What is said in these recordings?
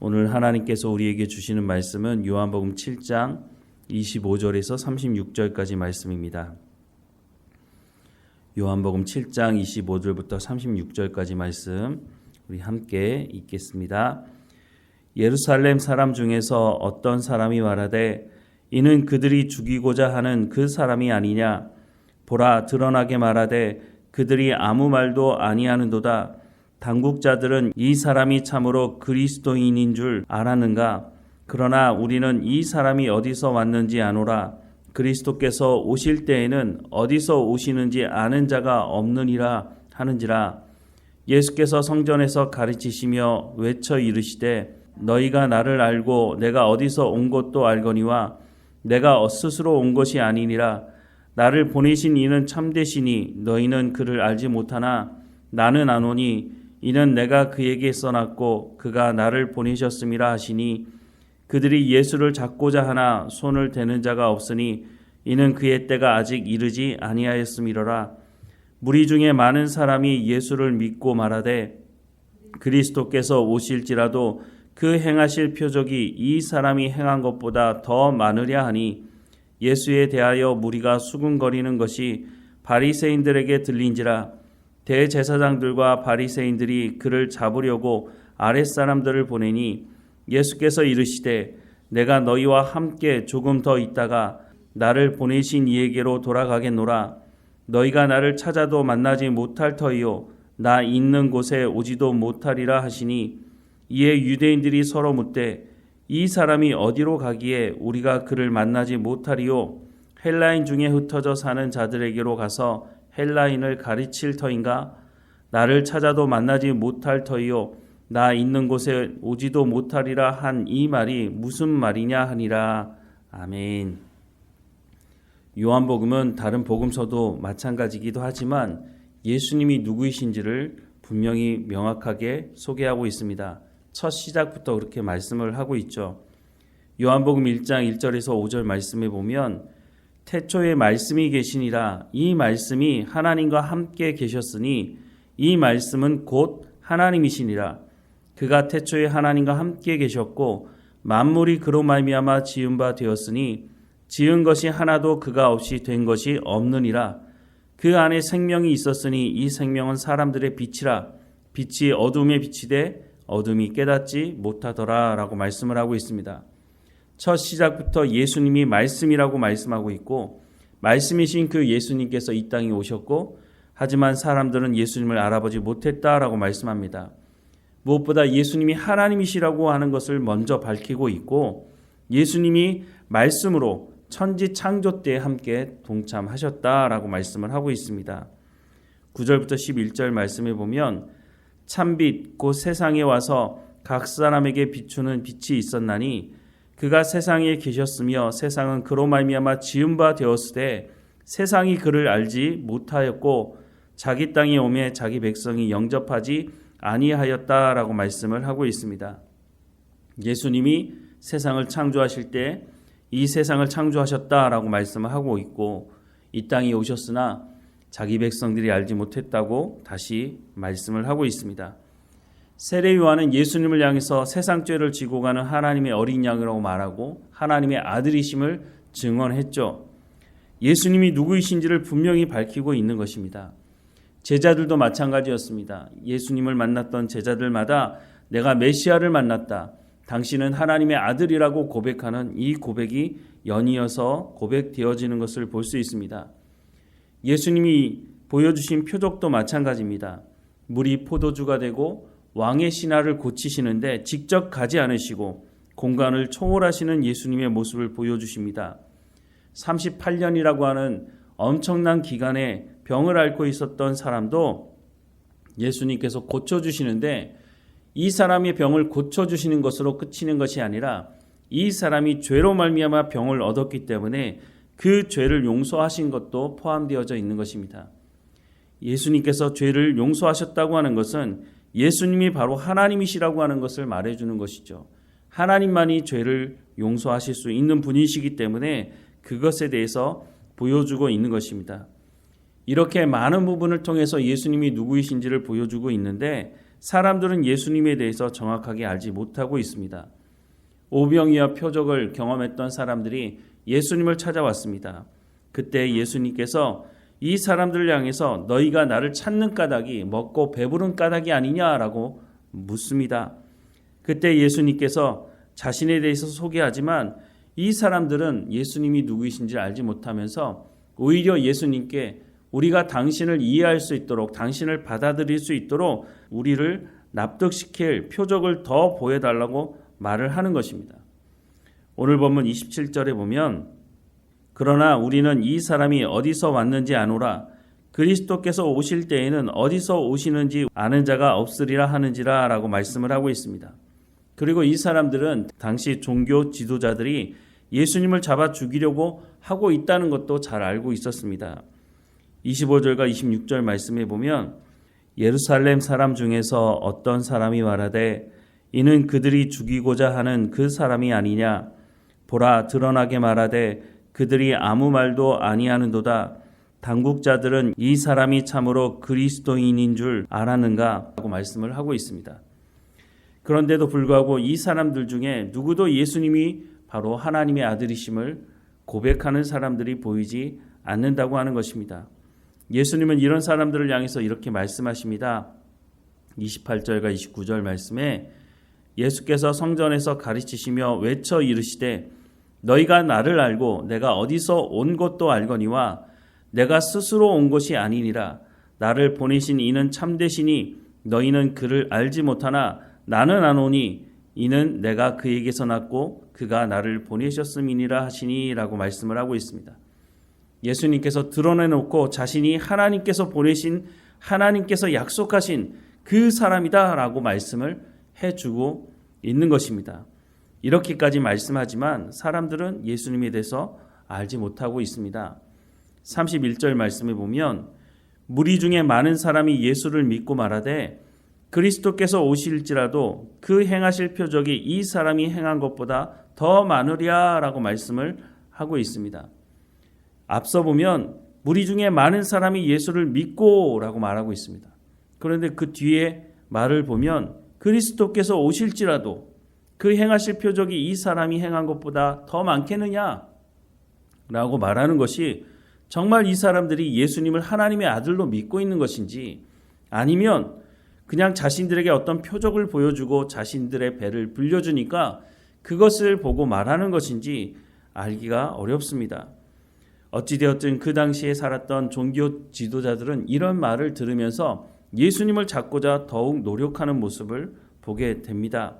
오늘 하나님께서 우리에게 주시는 말씀은 요한복음 7장 25절에서 36절까지 말씀입니다. 요한복음 7장 25절부터 36절까지 말씀 우리 함께 읽겠습니다. 예루살렘 사람 중에서 어떤 사람이 말하되 이는 그들이 죽이고자 하는 그 사람이 아니냐. 보라, 드러나게 말하되 그들이 아무 말도 아니하는도다. 당국자들은 이 사람이 참으로 그리스도인인 줄 알았는가? 그러나 우리는 이 사람이 어디서 왔는지 아노라. 그리스도께서 오실 때에는 어디서 오시는지 아는 자가 없느니라 하는지라. 예수께서 성전에서 가르치시며 외쳐 이르시되 너희가 나를 알고 내가 어디서 온 것도 알거니와 내가 스스로 온 것이 아니니라. 나를 보내신 이는 참되시니 너희는 그를 알지 못하나 나는 아노니 이는 내가 그에게 써놨고 그가 나를 보내셨음이라 하시니 그들이 예수를 잡고자 하나 손을 대는 자가 없으니 이는 그의 때가 아직 이르지 아니하였음이로라. 무리 중에 많은 사람이 예수를 믿고 말하되 그리스도께서 오실지라도 그 행하실 표적이 이 사람이 행한 것보다 더 많으랴 하니 예수에 대하여 무리가 수군거리는 것이 바리새인들에게 들린지라. 대제사장들과 바리새인들이 그를 잡으려고 아랫사람들을 보내니 예수께서 이르시되 내가 너희와 함께 조금 더 있다가 나를 보내신 이에게로 돌아가겠노라. 너희가 나를 찾아도 만나지 못할 터이요 나 있는 곳에 오지도 못하리라 하시니 이에 유대인들이 서로 묻되 이 사람이 어디로 가기에 우리가 그를 만나지 못하리요? 헬라인 중에 흩어져 사는 자들에게로 가서 헬라인을 가르칠 터인가? 나를 찾아도 만나지 못할 터이요 나 있는 곳에 오지도 못하리라 한 이 말이 무슨 말이냐 하니라. 아멘. 요한복음은 다른 복음서도 마찬가지이기도 하지만 예수님이 누구이신지를 분명히 명확하게 소개하고 있습니다. 첫 시작부터 그렇게 말씀을 하고 있죠. 요한복음 1장 1절에서 5절 말씀에 보면 태초에 말씀이 계시니라. 이 말씀이 하나님과 함께 계셨으니 이 말씀은 곧 하나님이시니라. 그가 태초에 하나님과 함께 계셨고 만물이 그로 말미암아 지은 바 되었으니 지은 것이 하나도 그가 없이 된 것이 없느니라. 그 안에 생명이 있었으니 이 생명은 사람들의 빛이라. 빛이 어둠에 비치되 어둠이 깨닫지 못하더라 라고 말씀을 하고 있습니다. 첫 시작부터 예수님이 말씀이라고 말씀하고 있고 말씀이신 그 예수님께서 이 땅에 오셨고 하지만 사람들은 예수님을 알아보지 못했다라고 말씀합니다. 무엇보다 예수님이 하나님이시라고 하는 것을 먼저 밝히고 있고 예수님이 말씀으로 천지 창조 때에 함께 동참하셨다라고 말씀을 하고 있습니다. 9절부터 11절 말씀에 보면 참빛 곧 세상에 와서 각 사람에게 비추는 빛이 있었나니 그가 세상에 계셨으며 세상은 그로 말미암아 지은 바 되었으되 세상이 그를 알지 못하였고 자기 땅에 오매 자기 백성이 영접하지 아니하였다라고 말씀을 하고 있습니다. 예수님이 세상을 창조하실 때 이 세상을 창조하셨다라고 말씀을 하고 있고 이 땅에 오셨으나 자기 백성들이 알지 못했다고 다시 말씀을 하고 있습니다. 세례 요한은 예수님을 향해서 세상 죄를 지고 가는 하나님의 어린 양이라고 말하고 하나님의 아들이심을 증언했죠. 예수님이 누구이신지를 분명히 밝히고 있는 것입니다. 제자들도 마찬가지였습니다. 예수님을 만났던 제자들마다 내가 메시아를 만났다. 당신은 하나님의 아들이라고 고백하는 이 고백이 연이어서 고백되어지는 것을 볼 수 있습니다. 예수님이 보여주신 표적도 마찬가지입니다. 물이 포도주가 되고 왕의 신하를 고치시는데 직접 가지 않으시고 공간을 초월하시는 예수님의 모습을 보여주십니다. 38년이라고 하는 엄청난 기간에 병을 앓고 있었던 사람도 예수님께서 고쳐주시는데 이 사람의 병을 고쳐주시는 것으로 그치는 것이 아니라 이 사람이 죄로 말미암아 병을 얻었기 때문에 그 죄를 용서하신 것도 포함되어져 있는 것입니다. 예수님께서 죄를 용서하셨다고 하는 것은 예수님이 바로 하나님이시라고 하는 것을 말해주는 것이죠. 하나님만이 죄를 용서하실 수 있는 분이시기 때문에 그것에 대해서 보여주고 있는 것입니다. 이렇게 많은 부분을 통해서 예수님이 누구이신지를 보여주고 있는데 사람들은 예수님에 대해서 정확하게 알지 못하고 있습니다. 오병이어 표적을 경험했던 사람들이 예수님을 찾아왔습니다. 그때 예수님께서 이 사람들을 향해서 너희가 나를 찾는 까닭이 먹고 배부른 까닭이 아니냐라고 묻습니다. 그때 예수님께서 자신에 대해서 소개하지만 이 사람들은 예수님이 누구이신지 알지 못하면서 오히려 예수님께 우리가 당신을 이해할 수 있도록, 당신을 받아들일 수 있도록 우리를 납득시킬 표적을 더 보여달라고 말을 하는 것입니다. 오늘 본문 27절에 보면 그러나 우리는 이 사람이 어디서 왔는지 아노라. 그리스도께서 오실 때에는 어디서 오시는지 아는 자가 없으리라 하는지라 라고 말씀을 하고 있습니다. 그리고 이 사람들은 당시 종교 지도자들이 예수님을 잡아 죽이려고 하고 있다는 것도 잘 알고 있었습니다. 25절과 26절 말씀에 보면 예루살렘 사람 중에서 어떤 사람이 말하되 이는 그들이 죽이고자 하는 그 사람이 아니냐. 보라 드러나게 말하되 그들이 아무 말도 아니하는도다. 당국자들은 이 사람이 참으로 그리스도인인 줄 알았는가 하고 말씀을 하고 있습니다. 그런데도 불구하고 이 사람들 중에 누구도 예수님이 바로 하나님의 아들이심을 고백하는 사람들이 보이지 않는다고 하는 것입니다. 예수님은 이런 사람들을 향해서 이렇게 말씀하십니다. 28절과 29절 말씀에 예수께서 성전에서 가르치시며 외쳐 이르시되 너희가 나를 알고 내가 어디서 온 것도 알거니와 내가 스스로 온 것이 아니니라. 나를 보내신 이는 참되시니 너희는 그를 알지 못하나 나는 아노니 이는 내가 그에게서 났고 그가 나를 보내셨음이니라 하시니 라고 말씀을 하고 있습니다. 예수님께서 드러내놓고 자신이 하나님께서 보내신, 하나님께서 약속하신 그 사람이다 라고 말씀을 해주고 있는 것입니다. 이렇게까지 말씀하지만 사람들은 예수님에 대해서 알지 못하고 있습니다. 31절 말씀에 보면 무리 중에 많은 사람이 예수를 믿고 말하되 그리스도께서 오실지라도 그 행하실 표적이 이 사람이 행한 것보다 더 많으랴 라고 말씀을 하고 있습니다. 앞서 보면 무리 중에 많은 사람이 예수를 믿고 라고 말하고 있습니다. 그런데 그 뒤에 말을 보면 그리스도께서 오실지라도 그 행하실 표적이 이 사람이 행한 것보다 더 많겠느냐 라고 말하는 것이 정말 이 사람들이 예수님을 하나님의 아들로 믿고 있는 것인지 아니면 그냥 자신들에게 어떤 표적을 보여주고 자신들의 배를 불려주니까 그것을 보고 말하는 것인지 알기가 어렵습니다. 어찌되었든 그 당시에 살았던 종교 지도자들은 이런 말을 들으면서 예수님을 잡고자 더욱 노력하는 모습을 보게 됩니다.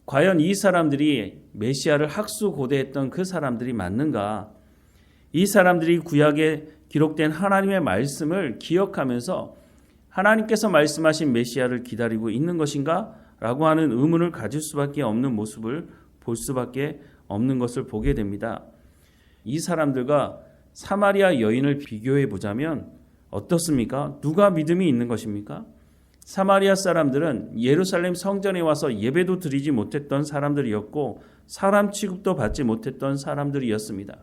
과연 이 사람들이 메시아를 학수고대했던 그 사람들이 맞는가? 이 사람들이 구약에 기록된 하나님의 말씀을 기억하면서 하나님께서 말씀하신 메시아를 기다리고 있는 것인가? 라고 하는 의문을 가질 수밖에 없는 모습을 볼 수밖에 없는 것을 보게 됩니다. 이 사람들과 사마리아 여인을 비교해 보자면 어떻습니까? 누가 믿음이 있는 것입니까? 사마리아 사람들은 예루살렘 성전에 와서 예배도 드리지 못했던 사람들이었고 사람 취급도 받지 못했던 사람들이었습니다.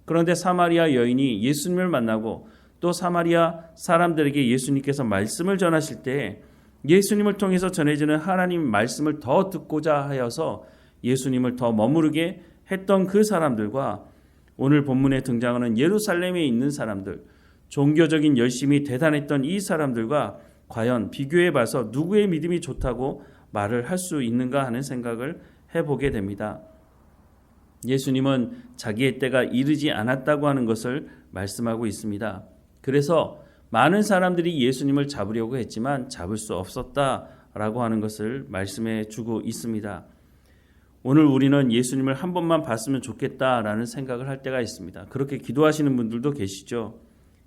그런데 사마리아 여인이 예수님을 만나고 또 사마리아 사람들에게 예수님께서 말씀을 전하실 때 예수님을 통해서 전해지는 하나님 말씀을 더 듣고자 하여서 예수님을 더 머무르게 했던 그 사람들과 오늘 본문에 등장하는 예루살렘에 있는 사람들, 종교적인 열심이 대단했던 이 사람들과 과연 비교해 봐서 누구의 믿음이 좋다고 말을 할 수 있는가 하는 생각을 해보게 됩니다. 예수님은 자기의 때가 이르지 않았다고 하는 것을 말씀하고 있습니다. 그래서 많은 사람들이 예수님을 잡으려고 했지만 잡을 수 없었다라고 하는 것을 말씀해 주고 있습니다. 오늘 우리는 예수님을 한 번만 봤으면 좋겠다라는 생각을 할 때가 있습니다. 그렇게 기도하시는 분들도 계시죠.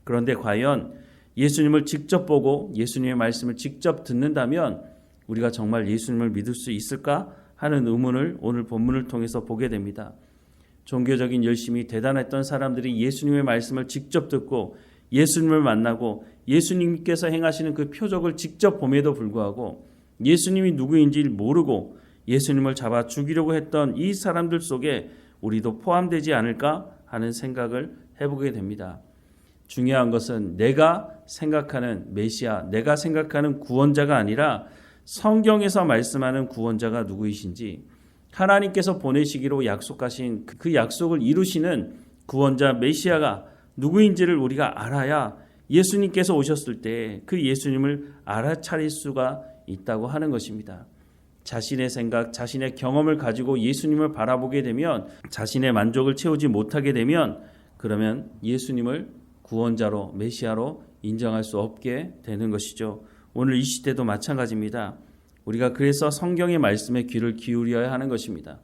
그런데 과연 예수님을 직접 보고 예수님의 말씀을 직접 듣는다면 우리가 정말 예수님을 믿을 수 있을까 하는 의문을 오늘 본문을 통해서 보게 됩니다. 종교적인 열심이 대단했던 사람들이 예수님의 말씀을 직접 듣고 예수님을 만나고 예수님께서 행하시는 그 표적을 직접 봄에도 불구하고 예수님이 누구인지 모르고 예수님을 잡아 죽이려고 했던 이 사람들 속에 우리도 포함되지 않을까 하는 생각을 해보게 됩니다. 중요한 것은 내가 생각하는 메시아, 내가 생각하는 구원자가 아니라 성경에서 말씀하는 구원자가 누구이신지, 하나님께서 보내시기로 약속하신 그 약속을 이루시는 구원자 메시아가 누구인지를 우리가 알아야 예수님께서 오셨을 때 그 예수님을 알아차릴 수가 있다고 하는 것입니다. 자신의 생각, 자신의 경험을 가지고 예수님을 바라보게 되면, 자신의 만족을 채우지 못하게 되면, 그러면 예수님을 구원자로, 메시아로 인정할 수 없게 되는 것이죠. 오늘 이 시대도 마찬가지입니다. 우리가 그래서 성경의 말씀에 귀를 기울여야 하는 것입니다.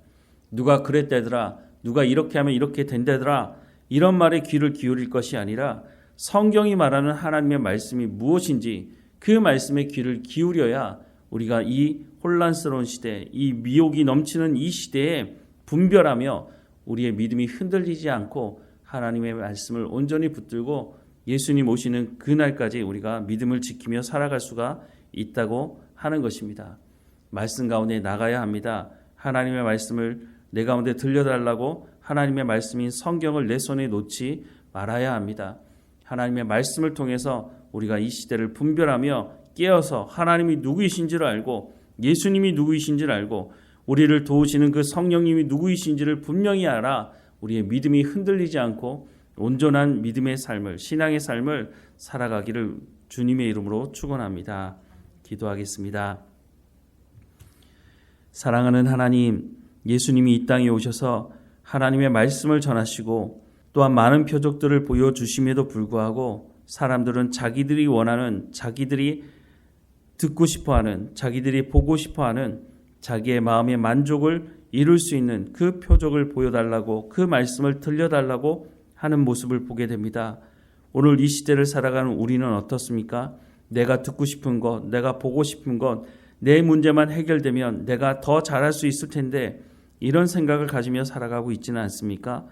누가 그랬대더라, 누가 이렇게 하면 이렇게 된대더라, 이런 말에 귀를 기울일 것이 아니라 성경이 말하는 하나님의 말씀이 무엇인지 그 말씀에 귀를 기울여야 우리가 이 혼란스러운 시대, 이 미혹이 넘치는 이 시대에 분별하며 우리의 믿음이 흔들리지 않고 하나님의 말씀을 온전히 붙들고 예수님 오시는 그날까지 우리가 믿음을 지키며 살아갈 수가 있다고 하는 것입니다. 말씀 가운데 나가야 합니다. 하나님의 말씀을 내 가운데 들려달라고 하나님의 말씀인 성경을 내 손에 놓지 말아야 합니다. 하나님의 말씀을 통해서 우리가 이 시대를 분별하며 깨어서 하나님이 누구이신지를 알고 예수님이 누구이신지를 알고 우리를 도우시는 그 성령님이 누구이신지를 분명히 알아 우리의 믿음이 흔들리지 않고 온전한 믿음의 삶을, 신앙의 삶을 살아가기를 주님의 이름으로 축원합니다. 기도하겠습니다. 사랑하는 하나님, 예수님이 이 땅에 오셔서 하나님의 말씀을 전하시고 또한 많은 표적들을 보여주심에도 불구하고 사람들은 자기들이 원하는, 자기들이 듣고 싶어하는, 자기들이 보고 싶어하는 자기의 마음의 만족을 이룰 수 있는 그 표적을 보여달라고, 그 말씀을 들려달라고 하는 모습을 보게 됩니다. 오늘 이 시대를 살아가는 우리는 어떻습니까? 내가 듣고 싶은 것, 내가 보고 싶은 것, 내 문제만 해결되면 내가 더 잘할 수 있을 텐데 이런 생각을 가지며 살아가고 있지는 않습니까?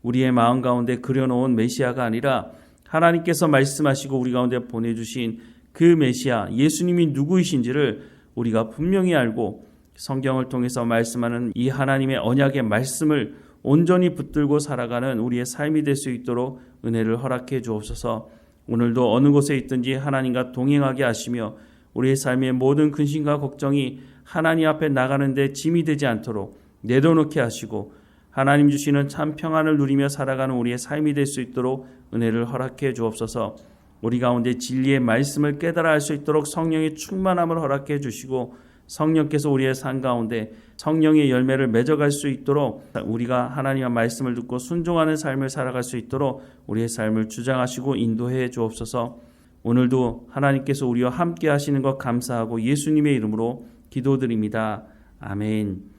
우리의 마음 가운데 그려놓은 메시아가 아니라 하나님께서 말씀하시고 우리 가운데 보내주신 그 메시아 예수님이 누구이신지를 우리가 분명히 알고 성경을 통해서 말씀하는 이 하나님의 언약의 말씀을 온전히 붙들고 살아가는 우리의 삶이 될 수 있도록 은혜를 허락해 주옵소서. 오늘도 어느 곳에 있든지 하나님과 동행하게 하시며 우리의 삶의 모든 근심과 걱정이 하나님 앞에 나가는데 짐이 되지 않도록 내려놓게 하시고 하나님 주시는 참 평안을 누리며 살아가는 우리의 삶이 될 수 있도록 은혜를 허락해 주옵소서. 우리 가운데 진리의 말씀을 깨달아 알 수 있도록 성령의 충만함을 허락해 주시고 성령께서 우리의 삶 가운데 성령의 열매를 맺어갈 수 있도록 우리가 하나님의 말씀을 듣고 순종하는 삶을 살아갈 수 있도록 우리의 삶을 주장하시고 인도해 주옵소서. 오늘도 하나님께서 우리와 함께 하시는 것 감사하고 예수님의 이름으로 기도드립니다. 아멘.